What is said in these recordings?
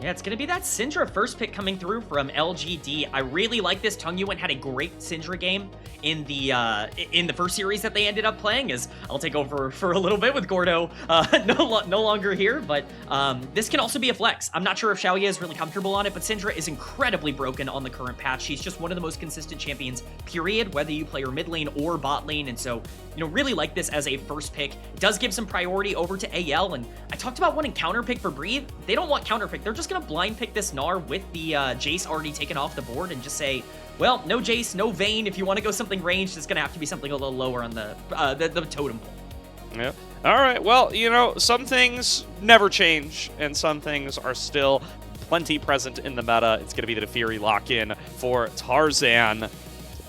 Yeah, it's going to be that Syndra first pick coming through from LGD. I really like this. Tangyuan had a great Syndra game in the first series that they ended up playing, as I'll take over for a little bit with Gordo no longer here, but this can also be a flex. I'm not sure if Shaoye is really comfortable on it, but Syndra is incredibly broken on the current patch. She's just one of the most consistent champions, period, whether you play her mid lane or bot lane, and so, you know, really like this as a first pick. It does give some priority over to AL, and I talked about wanting counter pick for Breathe. They don't want counter pick. They're just going to blind pick this Gnar with the Jace already taken off the board and just say, well, no Jace, no Vayne. If you want to go something ranged, it's going to have to be something a little lower on the totem pole. Yeah. All right. Well, you know, some things never change, and some things are still plenty present in the meta. It's going to be the Fury lock-in for Tarzan to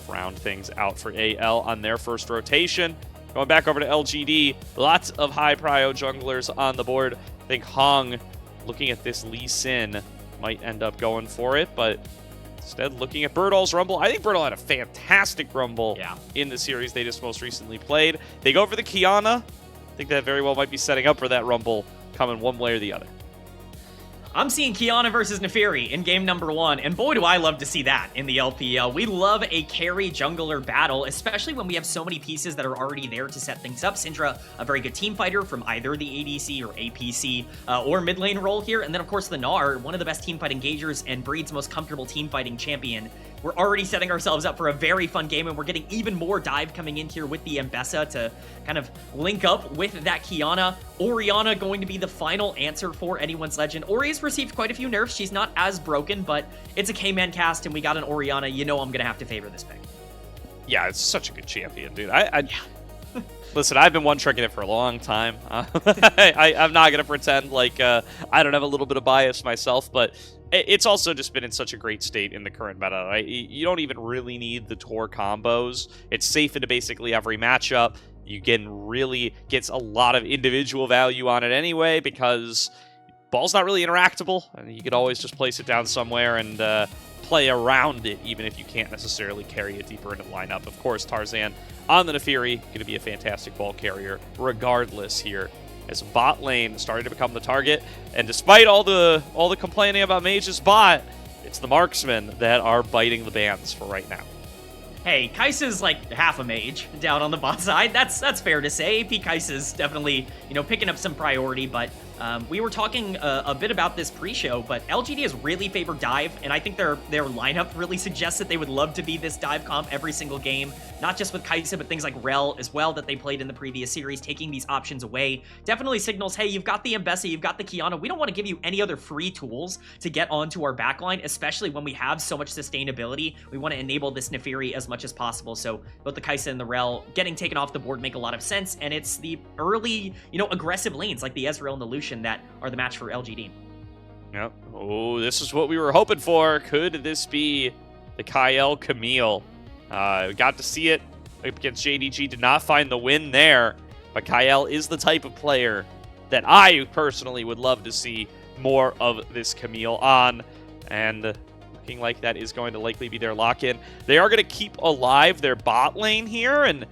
round things out for AL on their first rotation. Going back over to LGD, lots of high prio junglers on the board. I think Heng, looking at this Lee Sin, might end up going for it, but instead looking at Burdol's Rumble. I think Burdol had a fantastic Rumble in the series they just most recently played. They go for the Qiyana. I think that very well might be setting up for that Rumble coming one way or the other. I'm seeing Qiyana versus Neferi in game number 1, and boy do I love to see that in the LPL. We love a carry jungler battle, especially when we have so many pieces that are already there to set things up. Syndra, a very good team fighter from either the ADC or APC or mid lane role here, and then of course the Gnar, one of the best team fight engagers and Breed's most comfortable team fighting champion. We're already setting ourselves up for a very fun game, and we're getting even more dive coming in here with the Mbessa to kind of link up with that Qiyana. Orianna going to be the final answer for anyone's legend. Ori's received quite a few nerfs. She's not as broken, but it's a Kman cast, and we got an Orianna. You know I'm going to have to favor this pick. Yeah, it's such a good champion, dude. Listen, I've been one-tricking it for a long time. I'm not going to pretend like I don't have a little bit of bias myself, but it's also just been in such a great state in the current meta. Right? You don't even really need the Tor combos. It's safe into basically every matchup. You can really get a lot of individual value on it anyway, because ball's not really interactable, and you could always just place it down somewhere and play around it, even if you can't necessarily carry it deeper into the lineup. Of course, Tarzan on the Neferi, going to be a fantastic ball carrier regardless here, as bot lane starting to become the target. And despite all the complaining about Mage's bot, it's the marksmen that are biting the bands for right now. Hey, Kai'Sa's like half a mage down on the bot side. That's fair to say. AP Kai'Sa's definitely, you know, picking up some priority, but we were talking a bit about this pre-show, but LGD has really favored dive, and I think their lineup really suggests that they would love to be this dive comp every single game, not just with Kaisa, but things like Rel as well that they played in the previous series, taking these options away. Definitely signals, hey, you've got the Mbessa, you've got the Qiyana. We don't want to give you any other free tools to get onto our backline, especially when we have so much sustainability. We want to enable this Neferi as much as possible, so both the Kaisa and the Rel getting taken off the board make a lot of sense, and it's the early, you know, aggressive lanes like the Ezreal and the Lucian that are the match for LGD. Yep. Oh, this is what we were hoping for. Could this be the Kael Camille? We got to see it against JDG. Did not find the win there, but Kael is the type of player that I personally would love to see more of this Camille on, and looking like that is going to likely be their lock-in. They are going to keep alive their bot lane here, and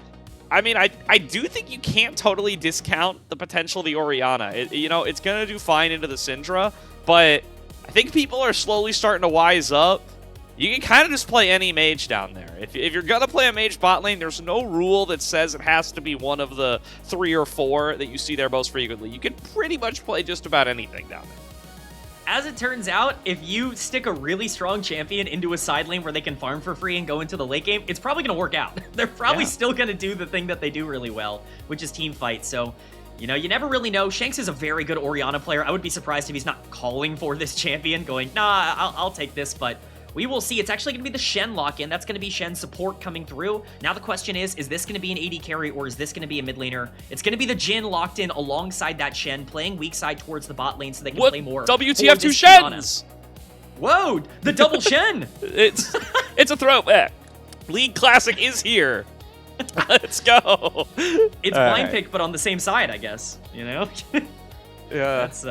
I mean, I do think you can't totally discount the potential of the Orianna. You know, it's going to do fine into the Syndra, but I think people are slowly starting to wise up. You can kind of just play any mage down there. If you're going to play a mage bot lane, there's no rule that says it has to be one of the 3 or 4 that you see there most frequently. You can pretty much play just about anything down there. As it turns out, if you stick a really strong champion into a side lane where they can farm for free and go into the late game, it's probably going to work out. They're probably still going to do the thing that they do really well, which is team fight. So, you know, you never really know. Shanks is a very good Orianna player. I would be surprised if he's not calling for this champion, going, nah, I'll take this, but we will see. It's actually going to be the Shen lock-in. That's going to be Shen's support coming through. Now the question is this going to be an AD carry or is this going to be a mid laner? It's going to be the Jhin locked in alongside that Shen, playing weak side towards the bot lane so they can play more. WTF 2 Shens! Whoa, the double Shen! It's a throwback. League Classic is here. Let's go. It's blind pick, but on the same side, I guess. You know? Yeah. That's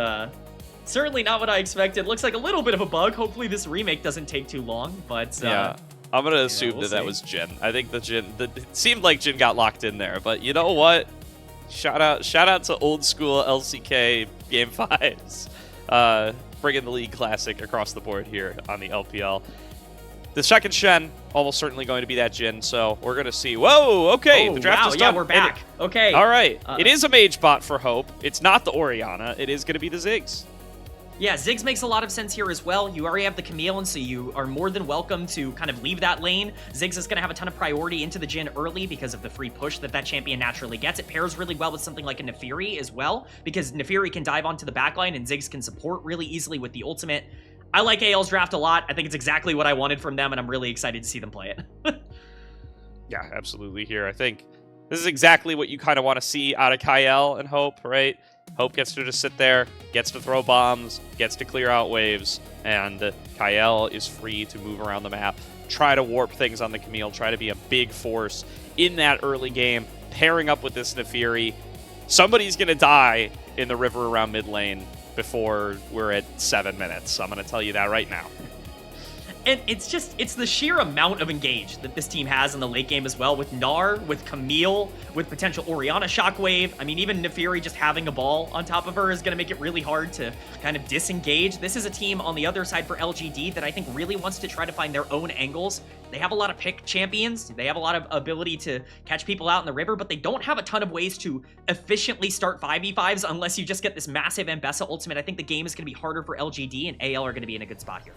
certainly not what I expected. Looks like a little bit of a bug. Hopefully this remake doesn't take too long, but yeah. I'm going to assume that was Jhin. I think it seemed like Jhin got locked in there, but you know what? Shout out to old school LCK game 5s. bringing the League Classic across the board here on the LPL. The second Shen, almost certainly going to be that Jhin, so we're going to see. Whoa, okay, the draft is done. Yeah, we're back. Okay. All right, it is a mage bot for Hope. It's not the Orianna. It is going to be the Ziggs. Yeah, Ziggs makes a lot of sense here as well. You already have the Camille, and so you are more than welcome to kind of leave that lane. Ziggs is going to have a ton of priority into the Jhin early because of the free push that champion naturally gets. It pairs really well with something like a Nefiri as well, because Nefiri can dive onto the backline and Ziggs can support really easily with the ultimate. I like AL's draft a lot. I think it's exactly what I wanted from them, and I'm really excited to see them play it. Yeah, absolutely here. I think this is exactly what you kind of want to see out of Kael and Hope, right? Hope gets to just sit there, gets to throw bombs, gets to clear out waves, and Kael is free to move around the map, try to warp things on the Camille, try to be a big force in that early game, pairing up with this Nefiri. Somebody's going to die in the river around mid lane before we're at 7 minutes. I'm going to tell you that right now. And it's the sheer amount of engage that this team has in the late game as well, with Gnar, with Camille, with potential Orianna Shockwave. I mean, even Nefiri just having a ball on top of her is going to make it really hard to kind of disengage. This is a team on the other side for LGD that I think really wants to try to find their own angles. They have a lot of pick champions. They have a lot of ability to catch people out in the river, but they don't have a ton of ways to efficiently start 5v5s unless you just get this massive Ambessa ultimate. I think the game is going to be harder for LGD, and AL are going to be in a good spot here.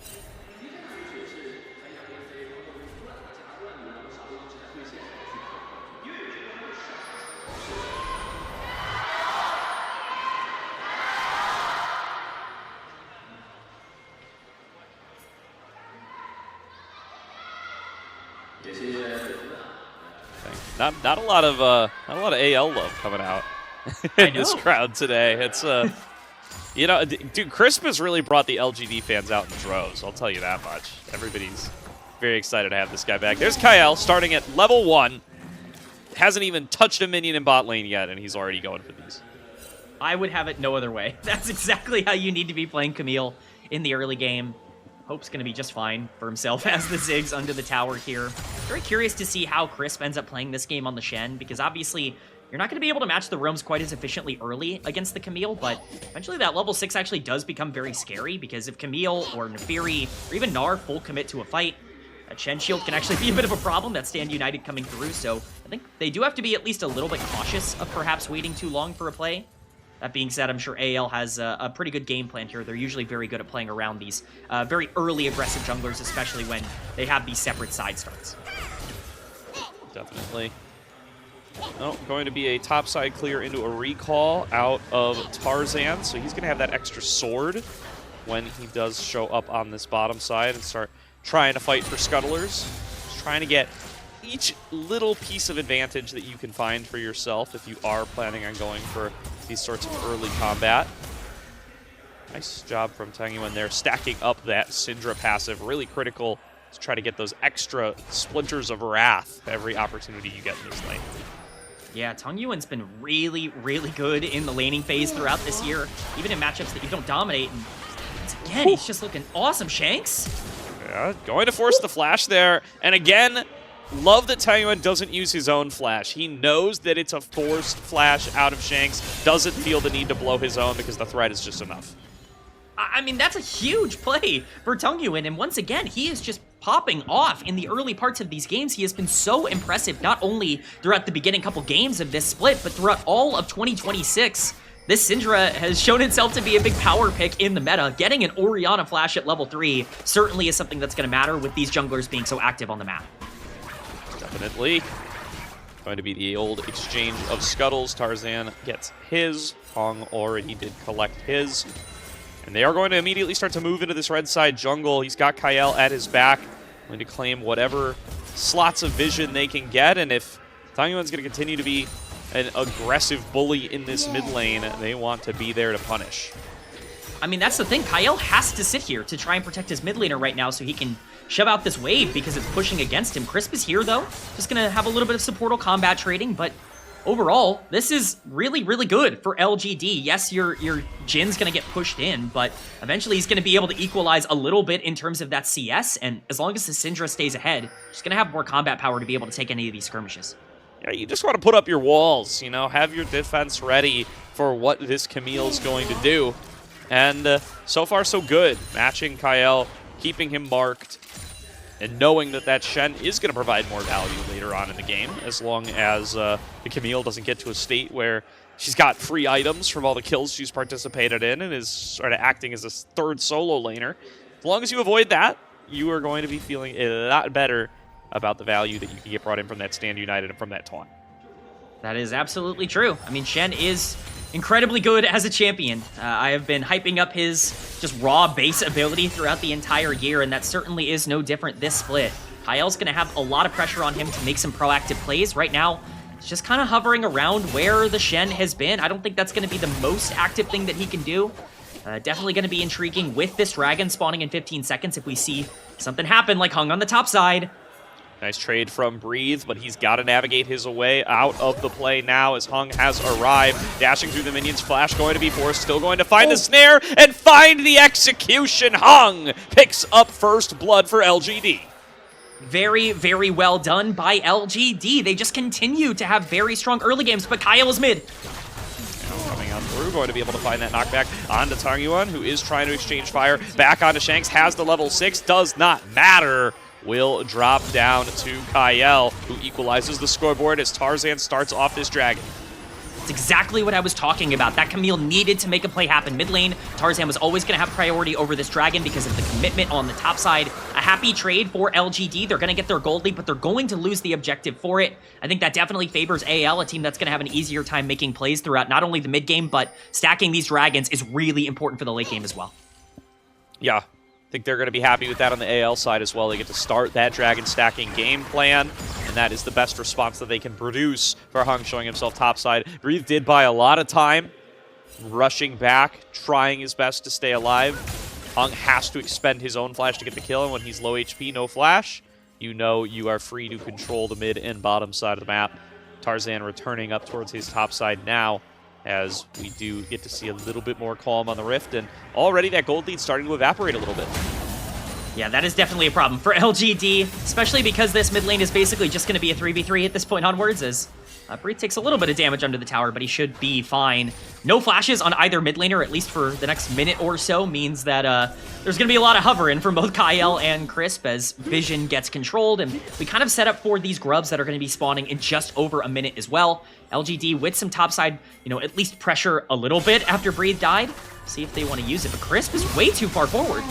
Not a lot of AL love coming out in this crowd today. It's you know, dude, Crisp has really brought the LGD fans out in droves. I'll tell you that much. Everybody's very excited to have this guy back. There's Kael starting at level 1. Hasn't even touched a minion in bot lane yet, and he's already going for these. I would have it no other way. That's exactly how you need to be playing Camille in the early game. Hope's going to be just fine for himself as the Ziggs under the tower here. Very curious to see how Crisp ends up playing this game on the Shen, because obviously you're not going to be able to match the roams quite as efficiently early against the Camille, but eventually that level 6 actually does become very scary, because if Camille or Nefiri or even Gnar full commit to a fight, a Shen shield can actually be a bit of a problem. That Stand United coming through, so I think they do have to be at least a little bit cautious of perhaps waiting too long for a play. That being said, I'm sure AL has a pretty good game plan here. They're usually very good at playing around these very early aggressive junglers, especially when they have these separate side starts. Definitely. Oh, going to be a topside clear into a recall out of Tarzan, so he's going to have that extra sword when he does show up on this bottom side and start trying to fight for scuttlers. Just trying to get each little piece of advantage that you can find for yourself if you are planning on going for these sorts of early combat. Nice job from Tangyuan there, stacking up that Syndra passive. Really critical to try to get those extra splinters of wrath every opportunity you get in this lane. Yeah, Tangyuan's been really, really good in the laning phase throughout this year, even in matchups that you don't dominate. And once again, he's just looking awesome. Shanks? Yeah, going to force the flash there. And again, love that Tangyuan doesn't use his own flash. He knows that it's a forced flash out of Shanks, doesn't feel the need to blow his own because the threat is just enough. I mean, that's a huge play for Tangyuan, and once again, he is just popping off in the early parts of these games. He has been so impressive, not only throughout the beginning couple games of this split, but throughout all of 2026. This Syndra has shown itself to be a big power pick in the meta. Getting an Orianna flash at level 3 certainly is something that's going to matter with these junglers being so active on the map. Definitely. Going to be the old exchange of scuttles. Tarzan gets his. Heng already did collect his. And they are going to immediately start to move into this red side jungle. He's got Kael at his back. Going to claim whatever slots of vision they can get. And if Tangyuan's going to continue to be an aggressive bully in this mid lane, they want to be there to punish. I mean, that's the thing. Kael has to sit here to try and protect his mid laner right now so he can shove out this wave because it's pushing against him. Crisp is here, though. Just going to have a little bit of supportal combat trading, but overall, this is really, really good for LGD. Yes, your Jin's going to get pushed in, but eventually he's going to be able to equalize a little bit in terms of that CS, and as long as the Syndra stays ahead, he's going to have more combat power to be able to take any of these skirmishes. Yeah, you just want to put up your walls, you know, have your defense ready for what this Camille's going to do. And so far, so good. Matching Kael, keeping him marked, and knowing that that Shen is going to provide more value later on in the game, as long as the Camille doesn't get to a state where she's got free items from all the kills she's participated in and is sort of acting as a third solo laner. As long as you avoid that, you are going to be feeling a lot better about the value that you can get brought in from that Stand United and from that taunt. That is absolutely true. I mean, Shen is incredibly good as a champion. I have been hyping up his just raw base ability throughout the entire year, and that certainly is no different this split. Kael's going to have a lot of pressure on him to make some proactive plays. Right now, it's just kind of hovering around where the Shen has been. I don't think that's going to be the most active thing that he can do. Definitely going to be intriguing with this dragon spawning in 15 seconds if we see something happen like Heng on the top side. Nice trade from Breathe, but he's got to navigate his way out of the play now as Heng has arrived. Dashing through the minions, Flash going to be forced, still going to find the snare and find the execution. Heng picks up first blood for LGD. Very, very well done by LGD. They just continue to have very strong early games, but Kael is mid. Now coming on through, going to be able to find that knockback onto Tangyuan, who is trying to exchange fire. Back onto Shanks, has the level 6, does not matter. Will drop down to Kael, who equalizes the scoreboard as Tarzan starts off this dragon. It's exactly what I was talking about. That Camille needed to make a play happen mid lane. Tarzan was always going to have priority over this dragon because of the commitment on the top side. A happy trade for LGD. They're going to get their gold lead, but they're going to lose the objective for it. I think that definitely favors AL, a team that's going to have an easier time making plays throughout not only the mid game, but stacking these dragons is really important for the late game as well. Yeah. I think they're going to be happy with that on the AL side as well. They get to start that dragon stacking game plan, and that is the best response that they can produce for Heng showing himself topside. Breathe did buy a lot of time, rushing back, trying his best to stay alive. Heng has to expend his own flash to get the kill, and when he's low HP, no flash, you know you are free to control the mid and bottom side of the map. Tarzan returning up towards his top side now, as we do get to see a little bit more calm on the Rift, and already that gold lead starting to evaporate a little bit. Yeah, that is definitely a problem for LGD, especially because this mid lane is basically just going to be a 3v3 at this point onwards, as Breathe takes a little bit of damage under the tower, but he should be fine. No flashes on either mid laner, at least for the next minute or so, means that there's going to be a lot of hovering from both Kael and Crisp as vision gets controlled, and we kind of set up for these grubs that are going to be spawning in just over a minute as well. LGD with some topside, at least pressure a little bit after Breathe died. See if they want to use it, but Crisp is way too far forward.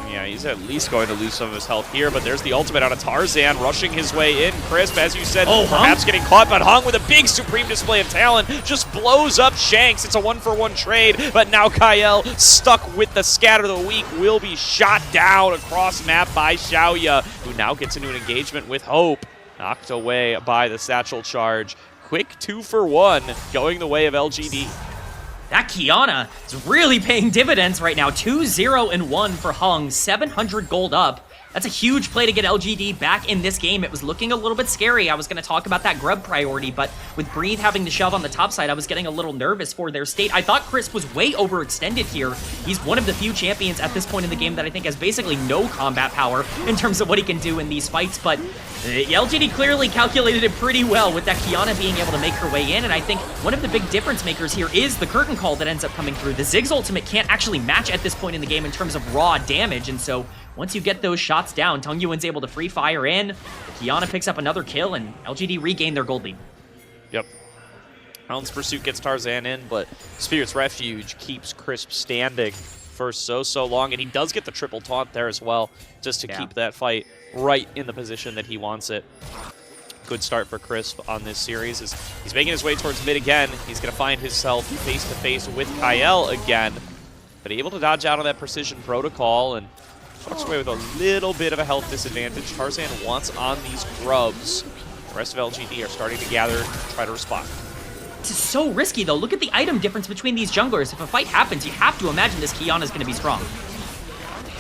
Yeah, he's at least going to lose some of his health here, but there's the ultimate out of Tarzan, rushing his way in. Crisp, as you said, perhaps getting caught, but Heng with a big supreme display of talent just blows up Shanks. It's a 1-for-1 trade, but now Kael, stuck with the scatter of the week, will be shot down across map by Shaoye, who now gets into an engagement with Hope. Knocked away by the satchel charge. Quick 2-for-1 going the way of LGD. That Kiana is really paying dividends right now. 2-0-1 for Heng, 700 gold up. That's a huge play to get LGD back in this game. It was looking a little bit scary. I was going to talk about that grub priority, but with Breathe having to shove on the top side, I was getting a little nervous for their state. I thought Crisp was way overextended here. He's one of the few champions at this point in the game that I think has basically no combat power in terms of what he can do in these fights, but LGD clearly calculated it pretty well with that Kiana being able to make her way in, and I think one of the big difference makers here is the curtain call that ends up coming through. The Ziggs ultimate can't actually match at this point in the game in terms of raw damage, and so once you get those shots down, Tangyuan's able to free fire in, Kiana picks up another kill, and LGD regain their gold lead. Yep. Hound's Pursuit gets Tarzan in, but Spirit's Refuge keeps Crisp standing for so long, and he does get the triple taunt there as well, just to keep that fight right in the position that he wants it. Good start for Crisp on this series as he's making his way towards mid again. He's going to find himself face-to-face with Kael again, but able to dodge out on that precision protocol and walks away with a little bit of a health disadvantage. Tarzan wants on these grubs. The rest of LGD are starting to gather, try to respond. This is so risky, though. Look at the item difference between these junglers. If a fight happens, you have to imagine this Kiana is going to be strong.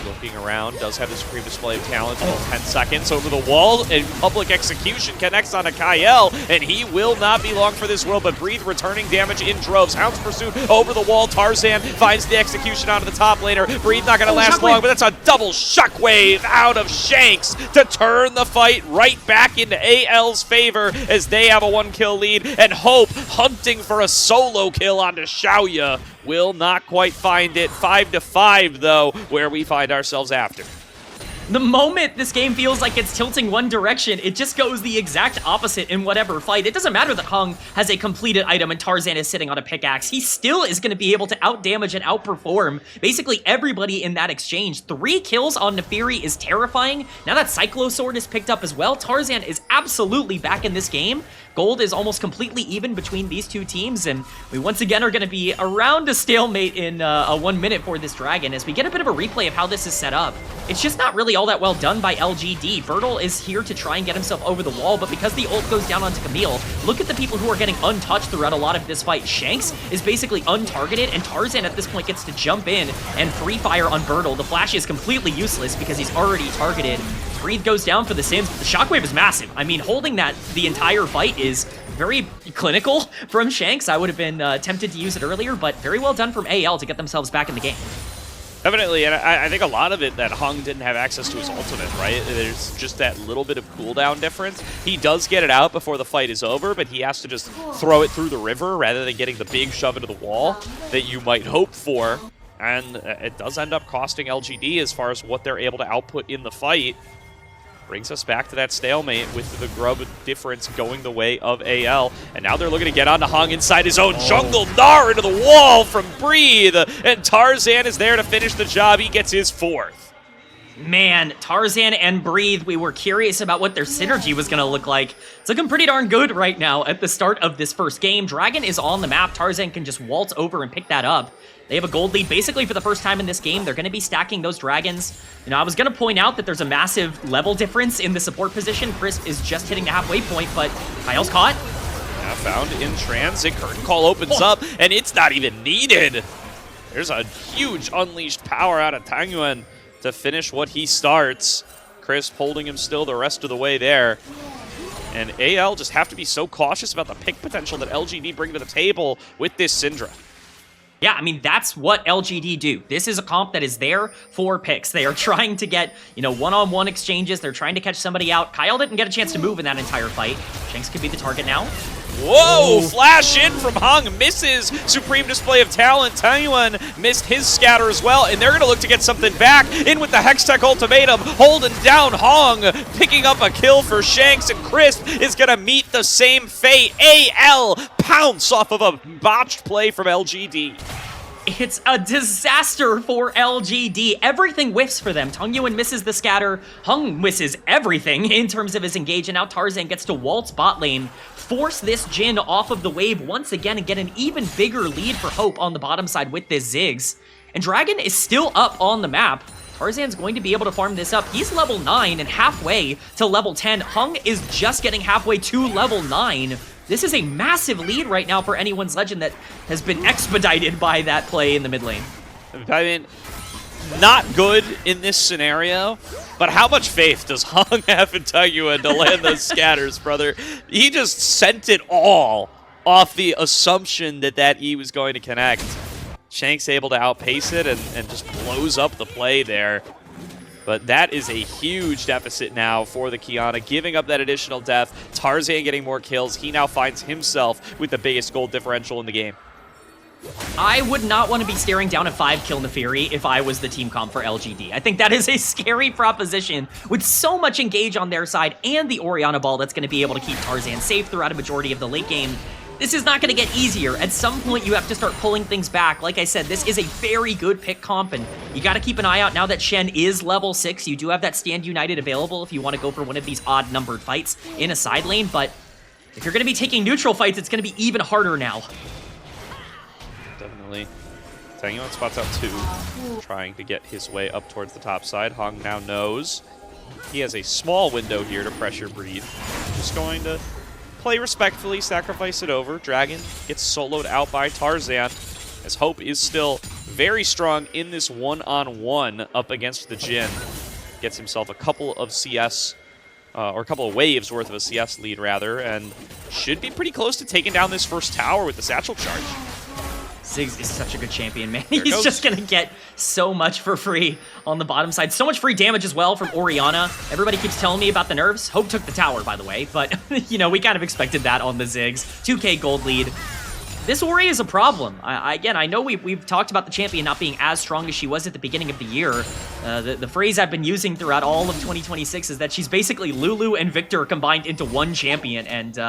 Looking around, does have the supreme display of talent. 10 seconds over the wall, and public execution connects on a Kael, and he will not be long for this world, but Breathe returning damage in droves. Hound's pursuit over the wall. Tarzan finds the execution onto the top laner. Breathe not gonna last long, but that's a double shockwave out of Shanks to turn the fight right back into AL's favor as they have a 1-kill lead, and Hope hunting for a solo kill onto Shaoye will not quite find it. 5-5 though, where we find ourselves after. The moment this game feels like it's tilting one direction, it just goes the exact opposite in whatever fight. It doesn't matter that Heng has a completed item and Tarzan is sitting on a pickaxe. He still is going to be able to outdamage and outperform basically everybody in that exchange. 3 kills on Neferi is terrifying. Now that Cyclo Sword is picked up as well, Tarzan is absolutely back in this game. Gold is almost completely even between these two teams, and we once again are going to be around a stalemate in a 1 minute for this dragon as we get a bit of a replay of how this is set up. It's just not really all that well done by LGD. Burdol is here to try and get himself over the wall, but because the ult goes down onto Camille, look at the people who are getting untouched throughout a lot of this fight. Shanks is basically untargeted, and Tarzan at this point gets to jump in and free fire on Burdol. The flash is completely useless because he's already targeted. Breathe goes down for the Sims. The shockwave is massive. I mean, holding that the entire fight is very clinical from Shanks. I would have been tempted to use it earlier, but very well done from AL to get themselves back in the game. Definitely, and I think a lot of it that Heng didn't have access to his ultimate, right? There's just that little bit of cooldown difference. He does get it out before the fight is over, but he has to just throw it through the river rather than getting the big shove into the wall that you might hope for. And it does end up costing LGD as far as what they're able to output in the fight. Brings us back to that stalemate with the grub difference going the way of AL. And now they're looking to get onto Heng inside his own jungle. Gnar into the wall from Breathe. And Tarzan is there to finish the job. He gets his 4th. Man, Tarzan and Breathe, we were curious about what their synergy was going to look like. It's looking pretty darn good right now at the start of this first game. Dragon is on the map. Tarzan can just waltz over and pick that up. They have a gold lead basically for the first time in this game. They're going to be stacking those dragons. You know, I was going to point out that there's a massive level difference in the support position. Crisp is just hitting the halfway point, but Kael's caught. Now found in transit. Curtain Call opens up, and it's not even needed. There's a huge unleashed power out of Tangyuan to finish what he starts. Crisp holding him still the rest of the way there. And AL just have to be so cautious about the pick potential that LGD bring to the table with this Syndra. Yeah, I mean, that's what LGD do. This is a comp that is there for picks. They are trying to get, you know, one-on-one exchanges. They're trying to catch somebody out. Kael didn't get a chance to move in that entire fight. Shanks could be the target now. Whoa! Ooh. Flash in from Heng, misses supreme display of talent. Tangyuan missed his scatter as well, and they're going to look to get something back. In with the Hextech ultimatum, holding down Heng, picking up a kill for Shanks, and Crisp is going to meet the same fate. AL pounce off of a botched play from LGD. It's a disaster for LGD. Everything whiffs for them. Tangyuan misses the scatter. Heng misses everything in terms of his engage, and now Tarzan gets to waltz bot lane, force this Jhin off of the wave once again, and get an even bigger lead for Hope on the bottom side with this Ziggs. And Dragon is still up on the map. Tarzan's going to be able to farm this up. He's level 9 and halfway to level 10. Heng is just getting halfway to level 9. This is a massive lead right now for anyone's legend that has been expedited by that play in the mid lane. I mean, not good in this scenario, but how much faith does Heng have in Tangyuan to land those scatters, brother? He just sent it all off the assumption that that E was going to connect. Shanks able to outpace it and just blows up the play there. But that is a huge deficit now for the Qiyana, giving up that additional death. Tarzan getting more kills. He now finds himself with the biggest gold differential in the game. I would not want to be staring down a 5-kill Neferi if I was the team comp for LGD. I think that is a scary proposition with so much engage on their side and the Orianna ball that's going to be able to keep Tarzan safe throughout a majority of the late game. This is not going to get easier. At some point, you have to start pulling things back. Like I said, this is a very good pick comp, and you got to keep an eye out now that Shen is level 6. You do have that Stand United available if you want to go for one of these odd-numbered fights in a side lane, but if you're going to be taking neutral fights, it's going to be even harder now. Definitely. Tangyuan spots out 2, trying to get his way up towards the top side. Heng now knows he has a small window here to pressure Breathe. Just going to play respectfully, sacrifice it over. Dragon gets soloed out by Tarzan, as Hope is still very strong in this one-on-one up against the Jhin. Gets himself a couple of CS, or a couple of waves worth of a CS lead, rather, and should be pretty close to taking down this first tower with the satchel charge. Ziggs is such a good champion, man. He's just going to get so much for free on the bottom side. So much free damage as well from Orianna. Everybody keeps telling me about the nerfs. Hope took the tower, by the way, but, you know, we kind of expected that on the Ziggs. 2k gold lead. This Ori is a problem. Again, I know we've talked about the champion not being as strong as she was at the beginning of the year. The phrase I've been using throughout all of 2026 is that she's basically Lulu and Victor combined into one champion, and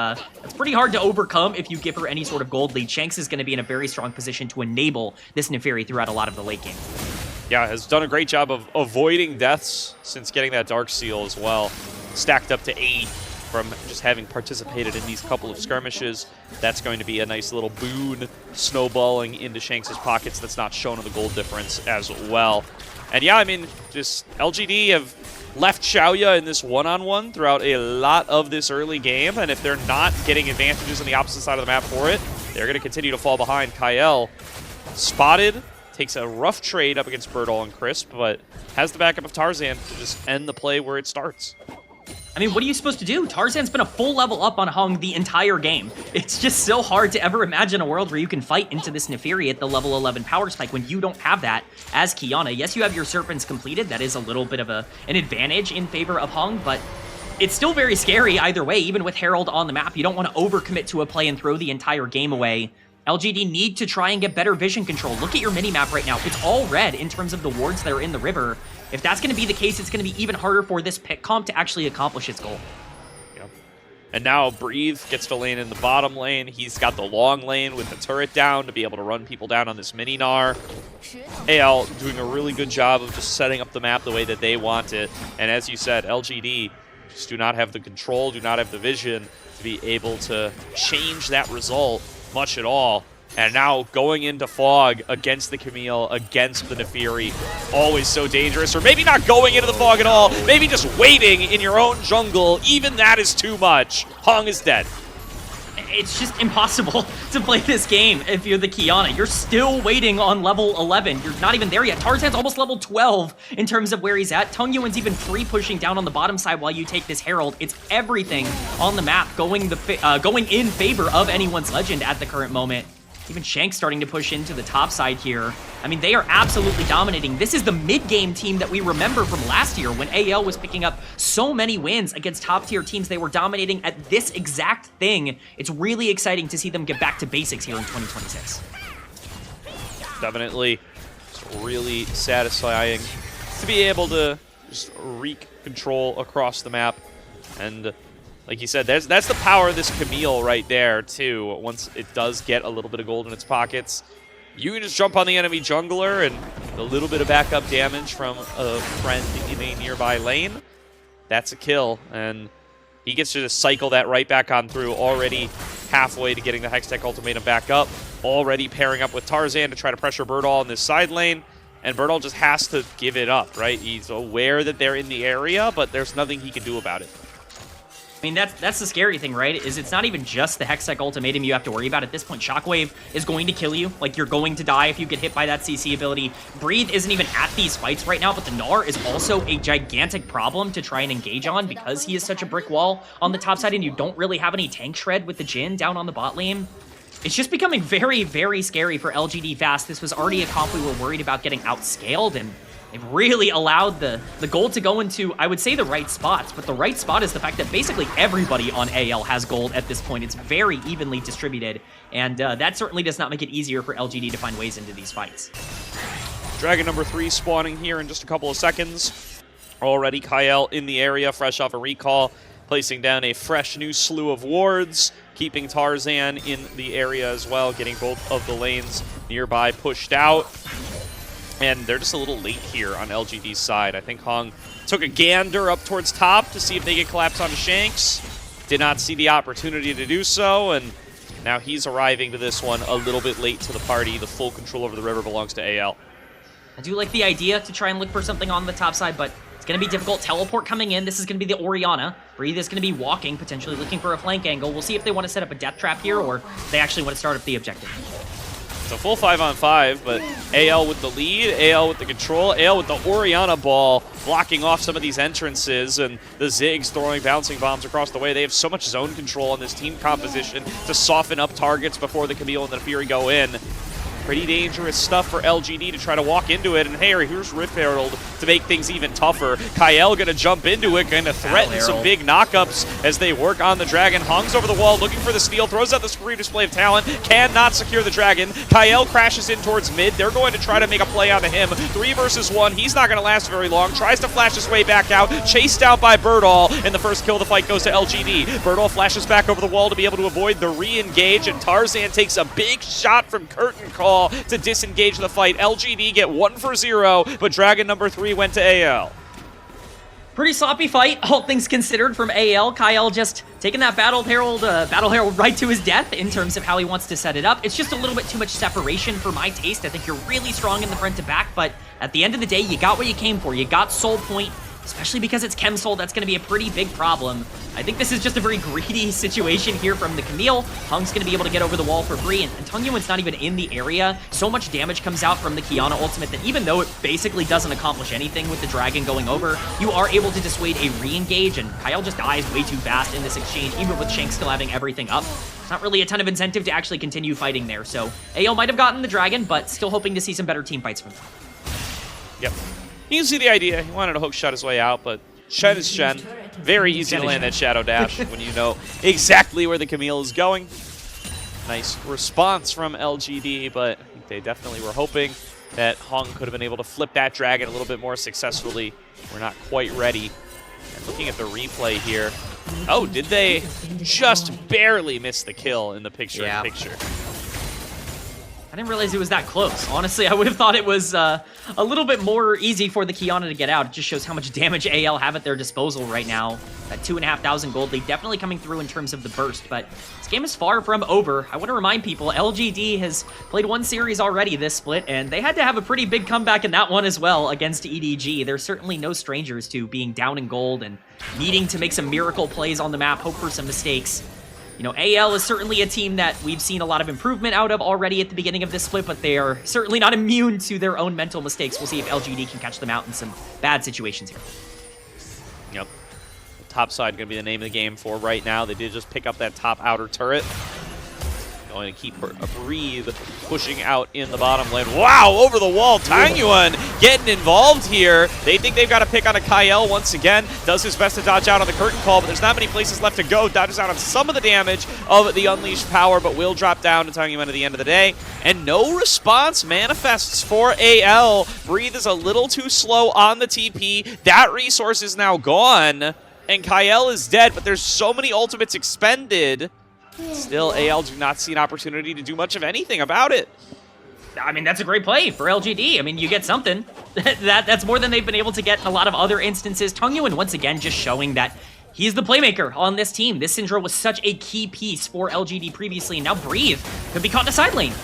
it's pretty hard to overcome if you give her any sort of gold lead. Shanks is going to be in a very strong position to enable this Neferi throughout a lot of the late game. Yeah, has done a great job of avoiding deaths since getting that Dark Seal as well. Stacked up to 8. From just having participated in these couple of skirmishes. That's going to be a nice little boon snowballing into Shanks' pockets that's not shown in the gold difference as well. And yeah, I mean, just LGD have left Shaoye in this one-on-one throughout a lot of this early game, and if they're not getting advantages on the opposite side of the map for it, they're going to continue to fall behind. Kael, spotted, takes a rough trade up against Burdol and Crisp, but has the backup of Tarzan to just end the play where it starts. I mean, what are you supposed to do? Tarzan's been a full level up on Heng the entire game. It's just so hard to ever imagine a world where you can fight into this Neferi at the level 11 power spike when you don't have that as Qiyana. Yes, you have your Serpents completed. That is a little bit of an advantage in favor of Heng, but it's still very scary either way. Even with Herald on the map, you don't want to overcommit to a play and throw the entire game away. LGD need to try and get better vision control. Look at your minimap right now. It's all red in terms of the wards that are in the river. If that's going to be the case, it's going to be even harder for this pick comp to actually accomplish its goal. Yep. And now Breathe gets to lane in the bottom lane. He's got the long lane with the turret down to be able to run people down on this mini-Gnar. AL doing a really good job of just setting up the map the way that they want it. And as you said, LGD just do not have the control, do not have the vision to be able to change that result much at all. And now going into Fog against the Camille, against the Neferi, always so dangerous. Or maybe not going into the Fog at all, maybe just waiting in your own jungle. Even that is too much. Heng is dead. It's just impossible to play this game if you're the Qiyana. You're still waiting on level 11. You're not even there yet. Tarzan's almost level 12 in terms of where he's at. Tangyuan's even free pushing down on the bottom side while you take this Herald. It's everything on the map going in favor of anyone's legend at the current moment. Even Shanks starting to push into the top side here. I mean, they are absolutely dominating. This is the mid-game team that we remember from last year when AL was picking up so many wins against top-tier teams. They were dominating at this exact thing. It's really exciting to see them get back to basics here in 2026. Definitely. It's really satisfying to be able to just wreak control across the map. And like you said, that's the power of this Camille right there, too. Once it does get a little bit of gold in its pockets, you can just jump on the enemy jungler and a little bit of backup damage from a friend in a nearby lane. That's a kill, and he gets to just cycle that right back on through, already halfway to getting the Hextech Ultimatum back up, already pairing up with Tarzan to try to pressure Burdol in this side lane, and Burdol just has to give it up, right? He's aware that they're in the area, but there's nothing he can do about it. I mean, that's the scary thing, right? Is it's not even just the Hextech Ultimatum you have to worry about. At this point, Shockwave is going to kill you. Like, you're going to die if you get hit by that CC ability. Breathe isn't even at these fights right now, but the Gnar is also a gigantic problem to try and engage on because he is such a brick wall on the top side, and you don't really have any tank shred with the Jhin down on the bot lane. It's just becoming very, very scary for LGD fast. This was already a comp we were worried about getting outscaled, and they've really allowed the gold to go into, I would say, the right spots. But the right spot is the fact that basically everybody on AL has gold at this point. It's very evenly distributed, and that certainly does not make it easier for LGD to find ways into these fights. Dragon number 3 spawning here in just a couple of seconds. Already Kael in the area, fresh off a recall, placing down a fresh new slew of wards, keeping Tarzan in the area as well, getting both of the lanes nearby pushed out. And they're just a little late here on LGD's side. I think Heng took a gander up towards top to see if they could collapse onto Shanks. Did not see the opportunity to do so, and now he's arriving to this one a little bit late to the party. The full control over the river belongs to AL. I do like the idea to try and look for something on the top side, but it's going to be difficult. Teleport coming in. This is going to be the Orianna. Breathe is going to be walking, potentially looking for a flank angle. We'll see if they want to set up a death trap here, or they actually want to start up the objective. It's a full 5-on-5, but AL with the lead, AL with the control, AL with the Oriana ball, blocking off some of these entrances, and the Ziggs throwing bouncing bombs across the way. They have so much zone control on this team composition to soften up targets before the Camille and the Fury go in. Pretty dangerous stuff for LGD to try to walk into it, and hey, here's Rip Herald to make things even tougher. Kael gonna jump into it, gonna threaten some big knockups as they work on the Dragon. Heng's over the wall, looking for the steal, throws out the supreme display of talent, cannot secure the Dragon. Kael crashes in towards mid. They're going to try to make a play onto him. 3 versus 1, he's not gonna last very long. Tries to flash his way back out, chased down by Burdol, and the first kill of the fight goes to LGD. Burdol flashes back over the wall to be able to avoid the re-engage, and Tarzan takes a big shot from Curtain Call to disengage the fight. LGD get 1 for 0, but Dragon number 3 went to AL. Pretty sloppy fight, all things considered, from AL. Kael just taking that Battle Herald right to his death in terms of how he wants to set it up. It's just a little bit too much separation for my taste. I think you're really strong in the front to back, but at the end of the day, you got what you came for. You got Soul Point, especially because it's Chem Soul. That's going to be a pretty big problem. I think this is just a very greedy situation here from the Camille. Heng's going to be able to get over the wall for free, and Tangyuan's not even in the area. So much damage comes out from the Qiyana ultimate that even though it basically doesn't accomplish anything with the Dragon going over, you are able to dissuade a re-engage, and Kael just dies way too fast in this exchange, even with Shanks still having everything up. There's not really a ton of incentive to actually continue fighting there, so AL might have gotten the Dragon, but still hoping to see some better team fights from them. Yep. You can see the idea. He wanted to hook shot his way out, but Shen is Shen. Very easy to land that Shadow Dash when you know exactly where the Camille is going. Nice response from LGD, but I think they definitely were hoping that Heng could have been able to flip that Dragon a little bit more successfully. We're not quite ready. And looking at the replay here. Oh, did they just barely miss the kill in the picture-in-picture? I didn't realize it was that close. Honestly, I would have thought it was a little bit more easy for the Qiyana to get out. It just shows how much damage AL have at their disposal right now. That 2,500 gold lead definitely coming through in terms of the burst, but this game is far from over. I want to remind people, LGD has played 1 series already this split, and they had to have a pretty big comeback in that one as well against EDG. They're certainly no strangers to being down in gold and needing to make some miracle plays on the map, hope for some mistakes. You know, AL is certainly a team that we've seen a lot of improvement out of already at the beginning of this split, but they are certainly not immune to their own mental mistakes. We'll see if LGD can catch them out in some bad situations here. Yep. The top side going to be the name of the game for right now. They did just pick up that top outer turret. Going to keep a breathe, pushing out in the bottom lane. Wow, over the wall, Tangyuan getting involved here. They think they've got to pick on a Kael once again. Does his best to dodge out on the curtain call, but there's not many places left to go. Dodges out on some of the damage of the unleashed power, but will drop down to Tangyuan at the end of the day. And no response manifests for AL. Breathe is a little too slow on the TP. That resource is now gone, and Kael is dead, but there's so many ultimates expended. Still, AL do not see an opportunity to do much of anything about it. I mean, that's a great play for LGD. I mean, you get something. That's more than they've been able to get in a lot of other instances. Tangyuan, once again, just showing that he's the playmaker on this team. This Syndra was such a key piece for LGD previously, and now Breathe could be caught in the side lane.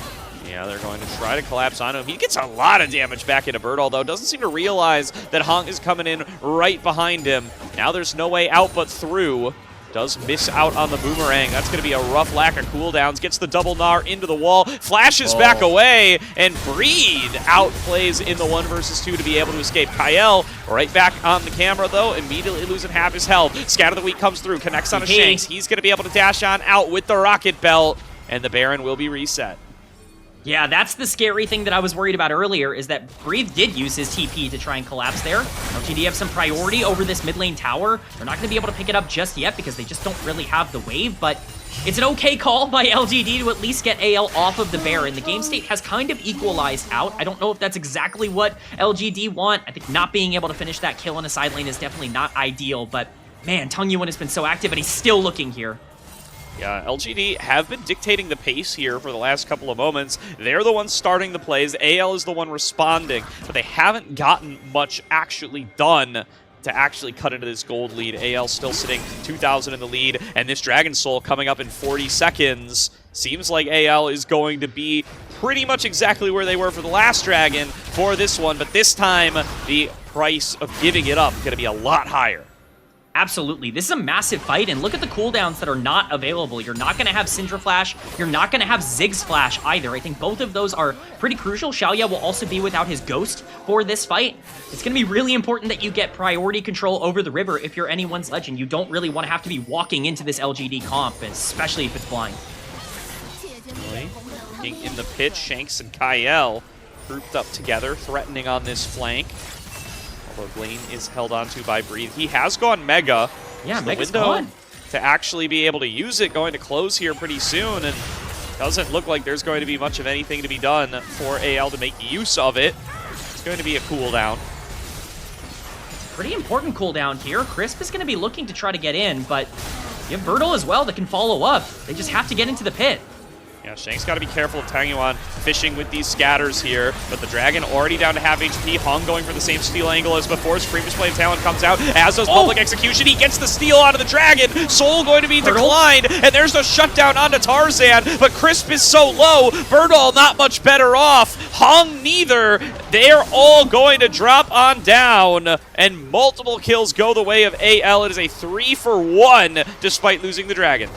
Yeah, they're going to try to collapse on him. He gets a lot of damage back into Burdol, though. Doesn't seem to realize that Heng is coming in right behind him. Now there's no way out but through. Does miss out on the boomerang. That's going to be a rough lack of cooldowns. Gets the double gnar into the wall. Flashes back away. And Breed outplays in the 1 versus 2 to be able to escape. Kael right back on the camera, though. Immediately losing half his health. Scatter the Weak comes through. Connects on a Shanks. He's going to be able to dash on out with the rocket belt. And the Baron will be reset. Yeah, that's the scary thing that I was worried about earlier, is that Breathe did use his TP to try and collapse there. LGD have some priority over this mid lane tower. They're not going to be able to pick it up just yet because they just don't really have the wave, but it's an okay call by LGD to at least get AL off of the Baron. The game state has kind of equalized out. I don't know if that's exactly what LGD want. I think not being able to finish that kill in a side lane is definitely not ideal, but man, Tangyuan has been so active and he's still looking here. Yeah, LGD have been dictating the pace here for the last couple of moments. They're the ones starting the plays. AL is the one responding, but they haven't gotten much actually done to actually cut into this gold lead. AL still sitting 2,000 in the lead, and this Dragon Soul coming up in 40 seconds. Seems like AL is going to be pretty much exactly where they were for the last Dragon for this one, but this time the price of giving it up is going to be a lot higher. Absolutely. This is a massive fight, and look at the cooldowns that are not available. You're not going to have Syndra Flash. You're not going to have Ziggs Flash either. I think both of those are pretty crucial. Shaoye will also be without his Ghost for this fight. It's going to be really important that you get priority control over the river if you're anyone's legend. You don't really want to have to be walking into this LGD comp, especially if it's blind. In the pitch, Shanks and Kael grouped up together, threatening on this flank. Although Blaine is held onto by Breathe. He has gone Mega. Yeah, so Mega's the window gone. to actually be able to use it going to close here pretty soon, and doesn't look like there's going to be much of anything to be done for AL to make use of it. It's going to be a cooldown. Pretty important cooldown here. Crisp is going to be looking to try to get in, but you have Burdol as well that can follow up. They just have to get into the pit. Yeah, Shanks got to be careful of Tangyuan fishing with these scatters here, but the Dragon already down to half HP. Heng going for the same steal angle as before. His previous play of talent comes out, as does Public Execution. He gets the steal out of the Dragon. Soul going to be declined, and there's the shutdown onto Tarzan, but Crisp is so low. Burdol not much better off. Heng neither. They're all going to drop on down, and multiple kills go the way of AL. It is a 3-for-1 despite losing the Dragon.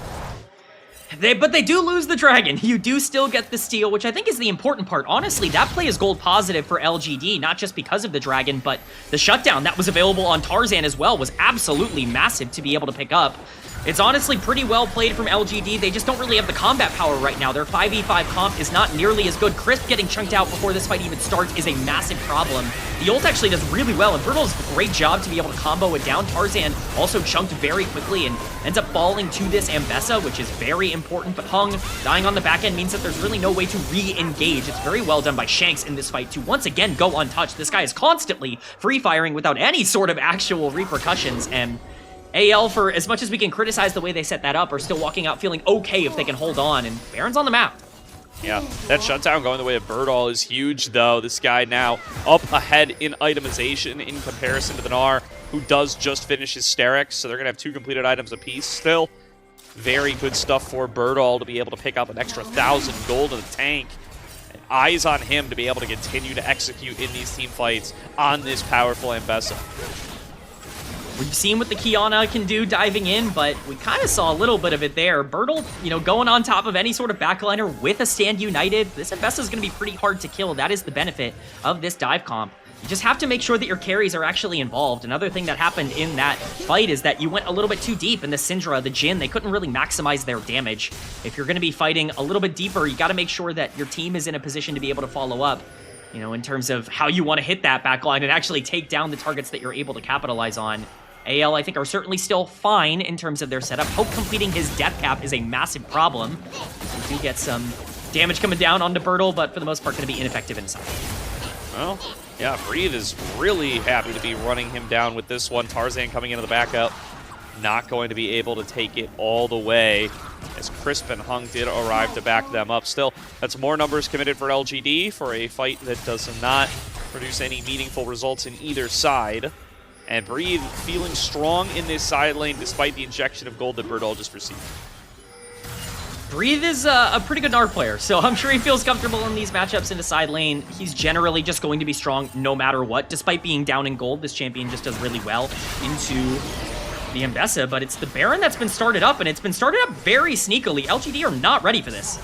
But they do lose the Dragon. You do still get the steal, which I think is the important part. Honestly, that play is gold positive for LGD, not just because of the Dragon, but the shutdown that was available on Tarzan as well was absolutely massive to be able to pick up. It's honestly pretty well played from LGD. They just don't really have the combat power right now. Their 5v5 comp is not nearly as good. Crisp getting chunked out before this fight even starts is a massive problem. The ult actually does really well, and Burdol does a great job to be able to combo it down. Tarzan also chunked very quickly and ends up falling to this Ambessa, which is very important, but Heng dying on the back end means that there's really no way to re-engage. It's very well done by Shanks in this fight to once again go untouched. This guy is constantly free-firing without any sort of actual repercussions, and AL, for as much as we can criticize the way they set that up, are still walking out feeling okay if they can hold on, and Baron's on the map. Yeah, that shutdown going the way of Burdol is huge, though. This guy now up ahead in itemization in comparison to the Gnar, who does just finish his Sterix, so they're going to have 2 completed items apiece still. Very good stuff for Burdol to be able to pick up an extra 1,000 gold in the tank. And eyes on him to be able to continue to execute in these team fights on this powerful Ambessa. We've seen what the Kiana can do diving in, but we kind of saw a little bit of it there. Burdol, going on top of any sort of backliner with a stand united. This Ambessa is going to be pretty hard to kill. That is the benefit of this dive comp. You just have to make sure that your carries are actually involved. Another thing that happened in that fight is that you went a little bit too deep in the Syndra, the Jhin. They couldn't really maximize their damage. If you're going to be fighting a little bit deeper, you got to make sure that your team is in a position to be able to follow up, in terms of how you want to hit that backline and actually take down the targets that you're able to capitalize on. AL, I think, are certainly still fine in terms of their setup. Hope completing his death cap is a massive problem. We do get some damage coming down onto Burdol, but for the most part, going to be ineffective inside. Well, yeah, Breathe is really happy to be running him down with this one. Tarzan coming into the backup, not going to be able to take it all the way, as Crisp and Heng did arrive to back them up. Still, that's more numbers committed for LGD for a fight that does not produce any meaningful results in either side. And Breathe feeling strong in this side lane despite the injection of gold that Burdol just received. Breathe is a pretty good Gnar player, so I'm sure he feels comfortable in these matchups in the side lane. He's generally just going to be strong no matter what. Despite being down in gold, this champion just does really well into the Ambessa, but it's the Baron that's been started up, and it's been started up very sneakily. LGD are not ready for this.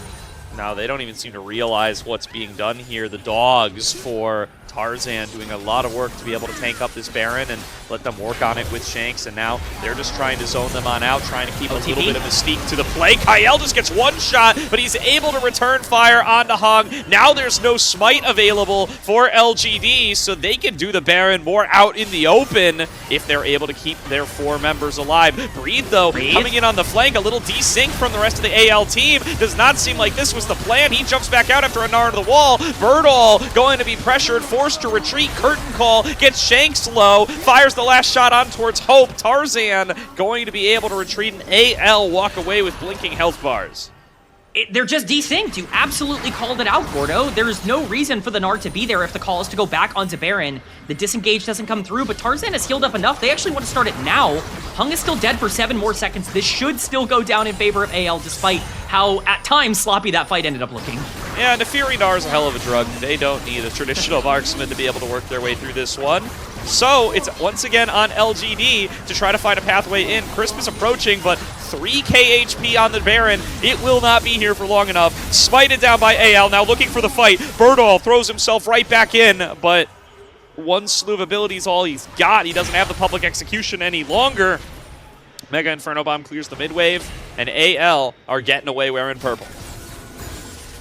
No, they don't even seem to realize what's being done here. The dogs for Tarzan doing a lot of work to be able to tank up this Baron and let them work on it with Shanks, and now they're just trying to zone them on out, trying to keep a little bit of mystique to the play. Kael just gets one shot, but he's able to return fire onto Heng. Now there's no smite available for LGD, so they can do the Baron more out in the open if they're able to keep their 4 members alive. Breathe, though, coming in on the flank, a little desync from the rest of the AL team. Does not seem like this was the plan. He jumps back out after a Gnar to the wall. Burdol going to be pressured, forced to retreat. Curtain call, gets Shanks low, fires the last shot on towards Hope. Tarzan going to be able to retreat, and AL walk away with blinking health bars. They're just desynced. You absolutely called it out, Gordo. There's no reason for the Gnar to be there if the call is to go back onto Baron. The disengage doesn't come through, but Tarzan has healed up enough. They actually want to start it now. Heng is still dead for 7 more seconds. This should still go down in favor of AL, despite how, at times, sloppy that fight ended up looking. Yeah, and the Fury Gnar is a hell of a drug. They don't need a traditional marksman to be able to work their way through this one. So it's once again on LGD to try to find a pathway in. Crisp is approaching, but 3k HP on the Baron. It will not be here for long enough. Smited down by AL, now looking for the fight. Burdol throws himself right back in, but one slew of abilities all he's got. He doesn't have the public execution any longer. Mega Inferno Bomb clears the mid wave, and AL are getting away wearing purple.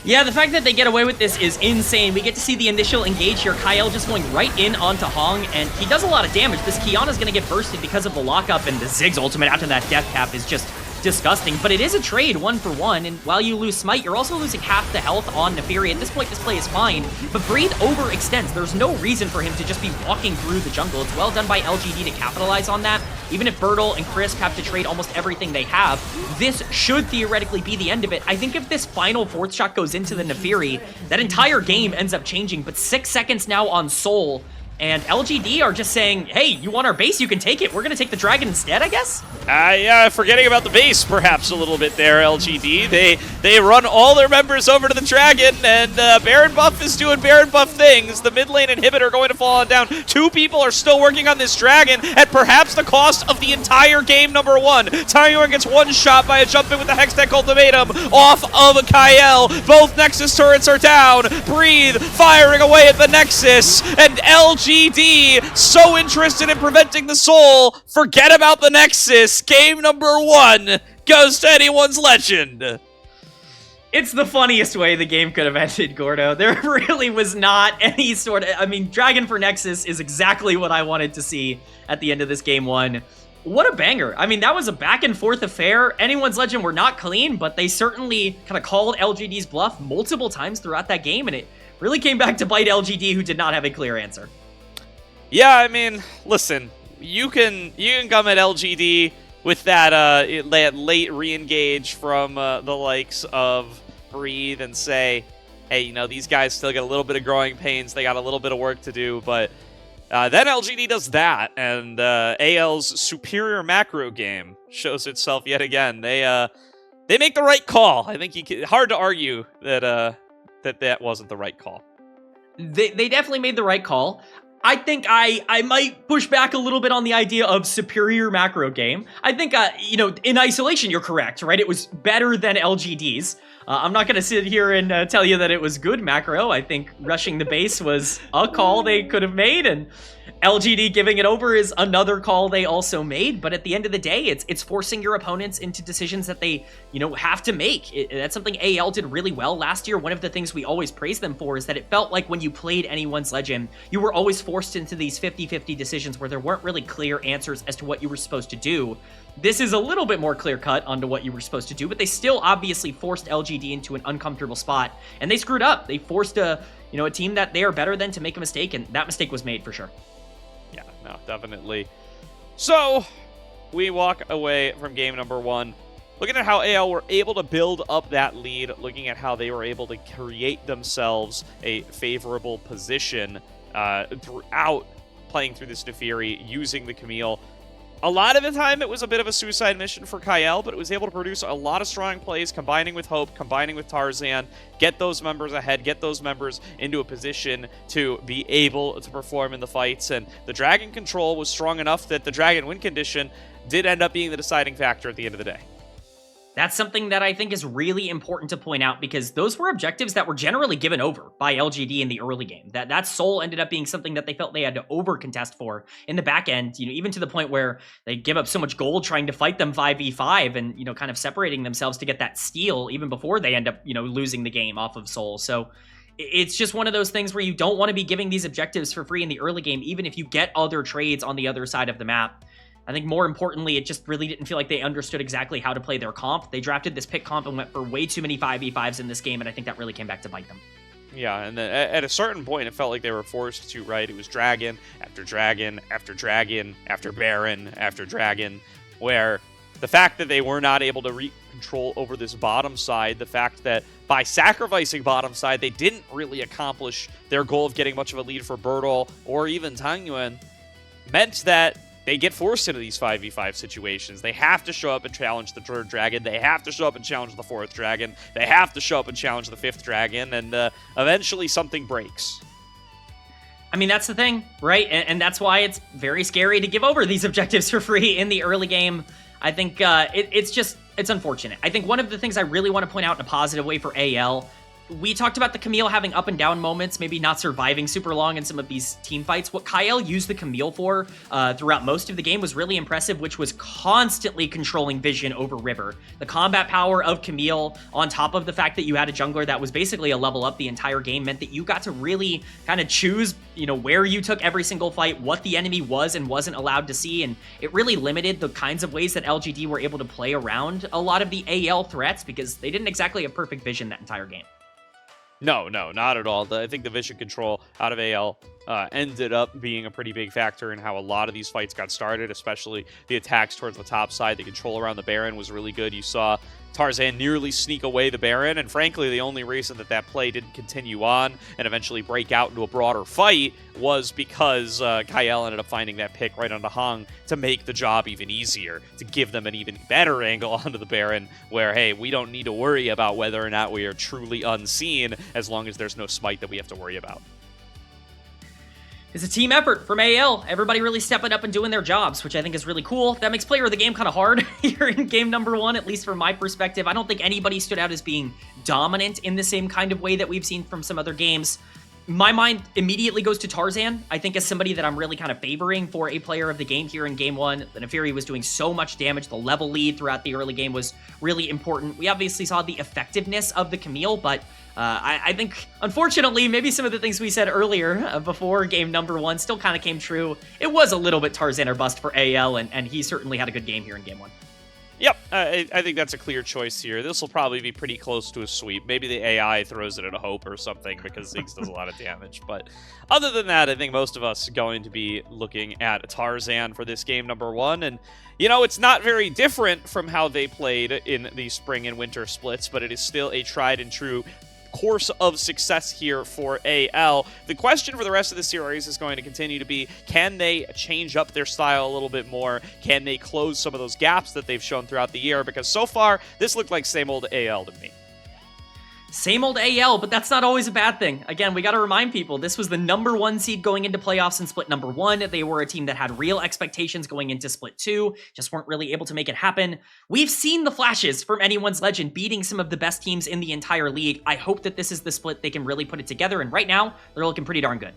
Yeah, the fact that they get away with this is insane. We get to see the initial engage here. Kael just going right in onto Heng, and he does a lot of damage. This Qiyana's going to get bursted because of the lockup, and the Ziggs ultimate after that death cap is just disgusting. But it is a trade 1-for-1, and while you lose Smite, you're also losing half the health on Neferi. At this point, this play is fine, but Breathe overextends. There's no reason for him to just be walking through the jungle. It's well done by LGD to capitalize on that. Even if Burdol and Crisp have to trade almost everything they have, this should theoretically be the end of it. I think if this final fourth shot goes into the Neferi, that entire game ends up changing, but 6 seconds now on Soul, and LGD are just saying, hey, you want our base? You can take it. We're going to take the dragon instead, I guess? Yeah, forgetting about the base perhaps a little bit there, LGD. They run all their members over to the dragon, and Baron Buff is doing Baron Buff things. The mid lane inhibitor going to fall down. 2 people are still working on this dragon at perhaps the cost of the entire game number 1. Tangyuan gets one shot by a jump in with the Hextech Ultimatum off of Kael. Both Nexus turrets are down. Breathe firing away at the Nexus, and LGD so interested in preventing the Soul, forget about the Nexus. Game number 1 goes to anyone's legend. It's the funniest way the game could have ended, Gordo. There really was not any sort of... I mean, Dragon for Nexus is exactly what I wanted to see at the end of this game 1. What a banger. I mean, that was a back and forth affair. Anyone's Legend were not clean, but they certainly kind of called LGD's bluff multiple times throughout that game, and it really came back to bite LGD, who did not have a clear answer. Yeah, I mean, listen, you can come at LGD with that late re-engage from the likes of Breathe and say, hey, you know, these guys still get a little bit of growing pains, they got a little bit of work to do, but then LGD does that, and AL's superior macro game shows itself yet again. They make the right call. I think hard to argue that that wasn't the right call. They definitely made the right call. I think I might push back a little bit on the idea of superior macro game. I think, you know, in isolation, you're correct, right? It was better than LGD's. I'm not going to sit here and tell you that it was good macro. I think rushing the base was a call they could have made, and LGD giving it over is another call they also made. But at the end of the day, it's forcing your opponents into decisions that they, you know, have to make. That's something AL did really well last year. One of the things we always praise them for is that it felt like when you played anyone's Legend, you were always forced into these 50-50 decisions where there weren't really clear answers as to what you were supposed to do. This is a little bit more clear-cut onto what you were supposed to do, but they still obviously forced LGD into an uncomfortable spot, and they screwed up. They forced a team that they are better than to make a mistake, and that mistake was made for sure. Yeah, no, definitely. So, we walk away from game number 1, looking at how AL were able to build up that lead, looking at how they were able to create themselves a favorable position throughout playing through this Neferi, using the Camille. A lot of the time, it was a bit of a suicide mission for Kael, but it was able to produce a lot of strong plays, combining with Hope, combining with Tarzan, get those members ahead, get those members into a position to be able to perform in the fights. And the Dragon control was strong enough that the Dragon win condition did end up being the deciding factor at the end of the day. That's something that I think is really important to point out, because those were objectives that were generally given over by LGD in the early game. That Soul ended up being something that they felt they had to over-contest for in the back end, you know, even to the point where they give up so much gold trying to fight them 5v5 and, you know, kind of separating themselves to get that steal even before they end up, you know, losing the game off of Soul. So it's just one of those things where you don't want to be giving these objectives for free in the early game, even if you get other trades on the other side of the map. I think more importantly, it just really didn't feel like they understood exactly how to play their comp. They drafted this pick comp and went for way too many 5v5s in this game, and I think that really came back to bite them. Yeah, and then at a certain point, it felt like they were forced to, right? It was Dragon after Dragon after Dragon after Baron after Dragon, where the fact that they were not able to control over this bottom side, the fact that by sacrificing bottom side, they didn't really accomplish their goal of getting much of a lead for Burdol or even Tangyuan, meant that they get forced into these 5v5 situations. They have to show up and challenge the third dragon. They have to show up and challenge the fourth dragon. They have to show up and challenge the fifth dragon, and eventually something breaks. I mean, that's the thing, right? And that's why it's very scary to give over these objectives for free in the early game. I think it's unfortunate. I think one of the things I really want to point out in a positive way for AL, we talked about the Camille having up and down moments, maybe not surviving super long in some of these team fights. What Kael used the Camille for throughout most of the game was really impressive, which was constantly controlling vision over River. The combat power of Camille, on top of the fact that you had a jungler that was basically a level up the entire game, meant that you got to really kind of choose, where you took every single fight, what the enemy was and wasn't allowed to see, and it really limited the kinds of ways that LGD were able to play around a lot of the AL threats, because they didn't exactly have perfect vision that entire game. No, not at all. I think the vision control out of AL ended up being a pretty big factor in how a lot of these fights got started, especially the attacks towards the top side. The control around the Baron was really good. You saw Tarzan nearly sneak away the Baron, and frankly, the only reason that play didn't continue on and eventually break out into a broader fight was because Kael ended up finding that pick right onto Heng to make the job even easier, to give them an even better angle onto the Baron, where, hey, we don't need to worry about whether or not we are truly unseen as long as there's no smite that we have to worry about. It's a team effort from AL. Everybody really stepping up and doing their jobs, which I think is really cool. That makes player of the game kind of hard here in game number 1, at least from my perspective. I don't think anybody stood out as being dominant in the same kind of way that we've seen from some other games. My mind immediately goes to Tarzan. I think as somebody that I'm really kind of favoring for a player of the game here in game 1. The Neferi was doing so much damage. The level lead throughout the early game was really important. We obviously saw the effectiveness of the Camille, but I think, unfortunately, maybe some of the things we said earlier before game number 1 still kind of came true. It was a little bit Tarzan or bust for AL, and he certainly had a good game here in game 1. Yep, I think that's a clear choice here. This will probably be pretty close to a sweep. Maybe the AI throws it at a hope or something because Ziggs does a lot of damage. But other than that, I think most of us are going to be looking at Tarzan for this game number 1. And, it's not very different from how they played in the spring and winter splits, but it is still a tried and true course of success here for AL. The question for the rest of the series is going to continue to be, can they change up their style a little bit more? Can they close some of those gaps that they've shown throughout the year? Because so far, this looked like same old AL to me. Same old AL, but that's not always a bad thing. Again, we got to remind people, this was the number 1 seed going into playoffs in split number 1. They were a team that had real expectations going into split 2, just weren't really able to make it happen. We've seen the flashes from Anyone's Legend beating some of the best teams in the entire league. I hope that this is the split they can really put it together, and right now, they're looking pretty darn good.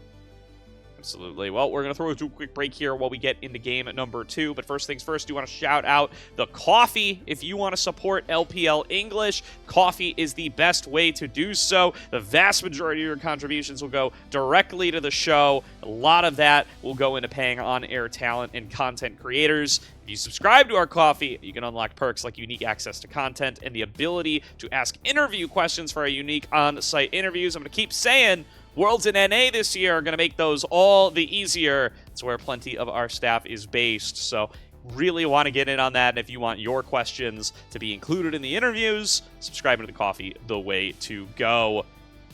Absolutely. Well, we're going to throw a quick break here while we get into game number 2. But first things first, do want to shout out the coffee. If you want to support LPL English, coffee is the best way to do so. The vast majority of your contributions will go directly to the show. A lot of that will go into paying on-air talent and content creators. If you subscribe to our coffee, you can unlock perks like unique access to content and the ability to ask interview questions for our unique on-site interviews. I'm going to keep saying Worlds in NA this year are going to make those all the easier. It's where plenty of our staff is based. So really want to get in on that. And if you want your questions to be included in the interviews, subscribing to the coffee, the way to go.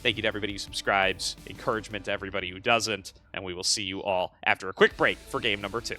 Thank you to everybody who subscribes. Encouragement to everybody who doesn't. And we will see you all after a quick break for game number 2.